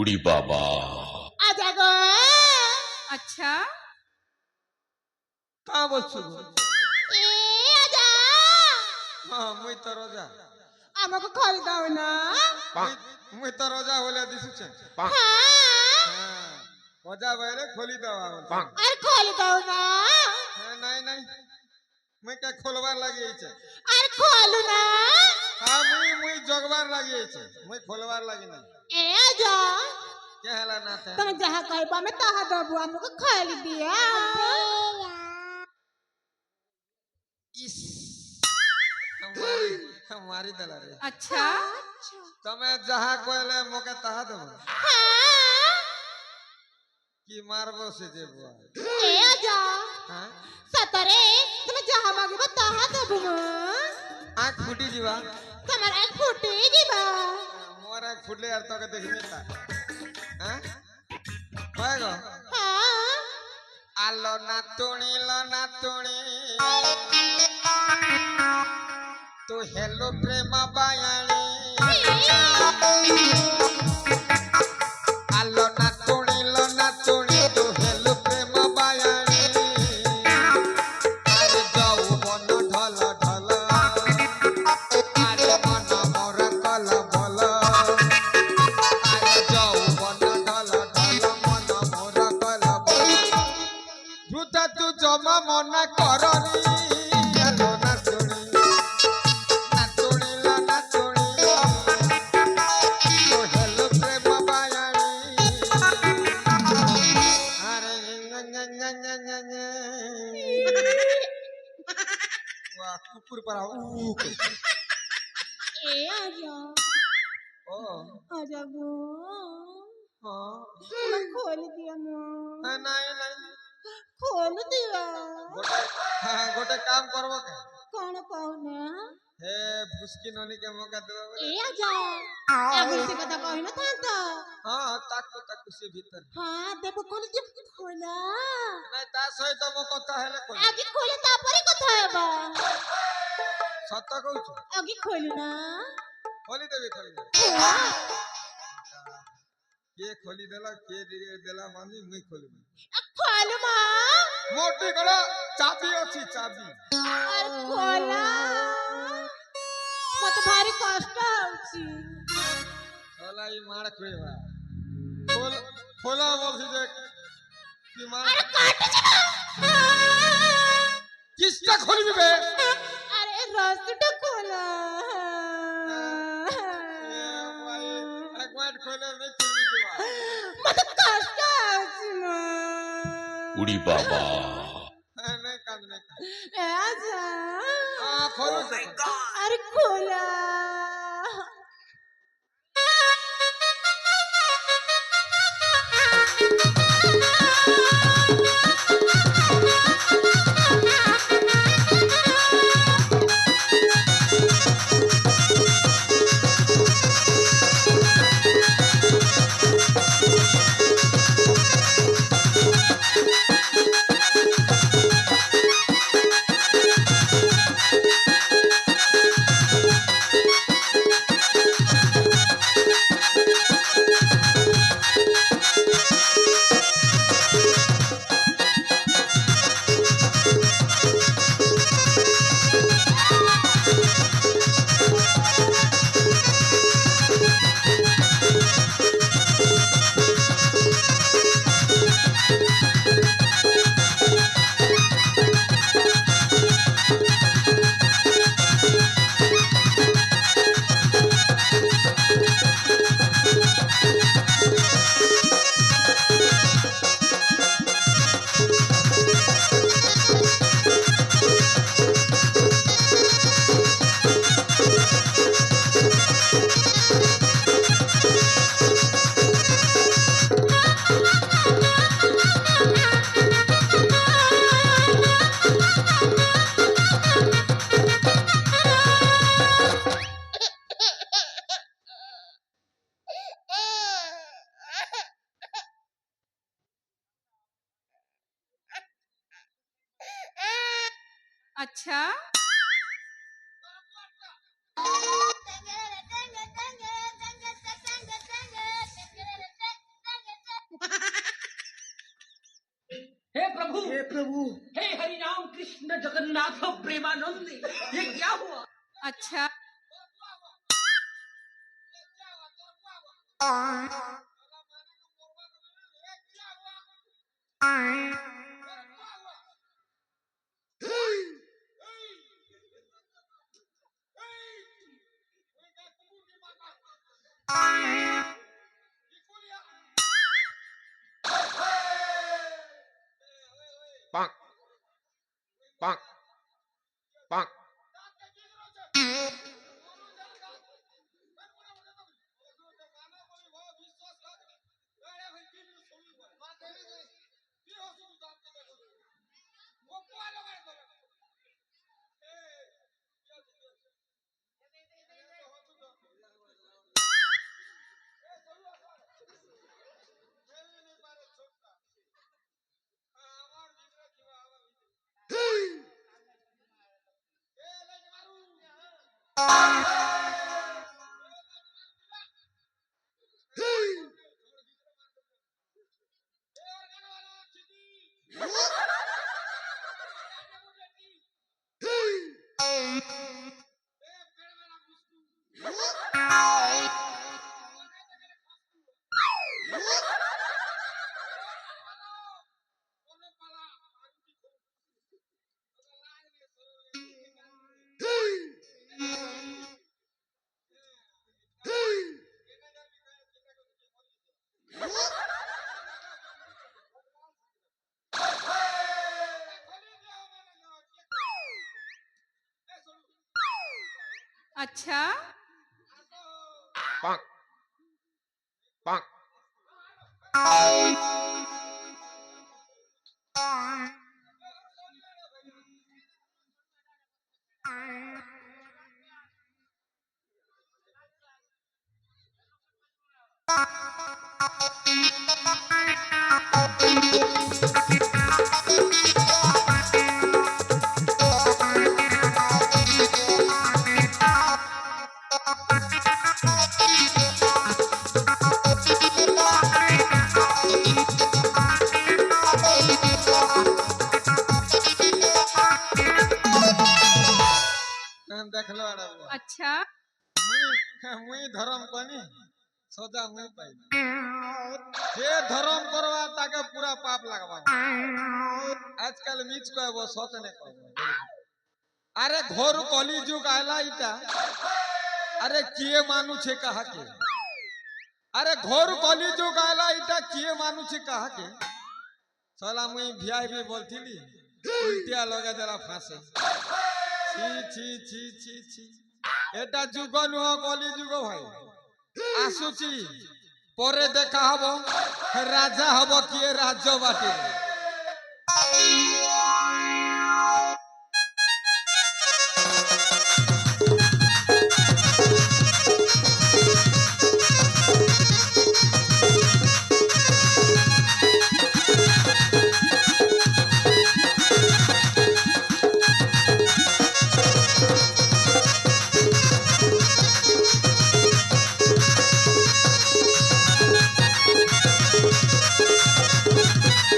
उड़ी बाबा आजा गो। अच्छा का বলছো ए आजा। হ্যাঁ মুই তো রোজা আমাকে খোল দাও না। মুই তো রোজা হলে দিছুছে হ্যাঁ হ্যাঁ রোজা বাইরে খোলি দাও আর খোল দাও না। হ্যাঁ নাই নাই মুই কে খোলবার লাগিয়েছে আর খোল না। হ্যাঁ মুই জগবার লাগিয়েছে মুই খোলবার লাগি না ए आजा। কে হেলা না তে তুমি যাহা কইবা আমি তাহা দেবো। আমাকে খোল দিয়া। ইস हमारी हमारी दला रे अच्छा तमे जहा कहले मोके तहा देबो हाँ की मारबो से देबो ए आजा। हां सतरे তুমি যাহা মাগিবা তাহা দেবো। आंख फुटी जीवा তোমার এক ফুটে দিবা। मोर आंख फुटले यार तोके देखिने ता हां होएगो हाँ आलो ना तुणी तू हेलो प्रेम बायाणी आलो ना तुणी तू हेलो प्रेम बायाणी अरे जाऊ बन ढल ढल अरे मन मोर कल बल अरे जाऊ बन ढल ढल मन मोर कल बल रुदा तू जमा मना करनी आलो ना तुणी कुकुर पर ए आजा। ओ आजा गो। हाँ मैं खोल दिया ना। नहीं नहीं खोल दिया। गोटे काम करबो के कौन कौन हे फुसकी ननी के मौका देबो ए आजा। अभी से कथा कही ना था तो। हां ताको से भीतर हाँ देबो खोल जब खोला। नहीं ता सहित मो कथा हेले कोन आगे खोले तापरे कथा हेबा। सत कहू आगे खोल ना। खोली देबी के खोली देला के देला मानी मुई खोलबी खोल मां। मोटी गला चाबी अछि चाबी और खोला। मत भारी कष्ट होची। खोला ई मार खोइबा खोला बोलसी जे की मार अरे काट जा। किसका खोलबी बे अरे रास्ता खोला। एक बार खोले में खोलबी दिवा मत कष्ट होची मां। उड़ी बाबा नहीं कांद ए आजा। हां खोलो अरे खोला। अच्छा प्रभु हे प्रभु हे हरि राम कृष्ण जगन्नाथ प्रेमानंद ये क्या हुआ? अच्छा Bonk. Bonk. Bonk. अच्छा Bonk. Bonk. देखलो अरे वो। अच्छा मुई धर्म कनी सदा मुई पाई जे धर्म करवा ताके पूरा पाप लगवा आजकल मीच कहबो सत ने कहबो अरे घोर कली जुग आला इटा अरे किए मानु छे कहा के अरे घोर कली जुग आला इटा किए मानु छे कहा के साला मुई वीआईपी बोलथिली उल्टिया लगा देला फांसे ছি ছি ছি ছি ছি এটা যুগ নুহ কলি যুগ ভাই আসুচি পরে দেখা হব রাজা হব কিয়ে রাজ্য বাটি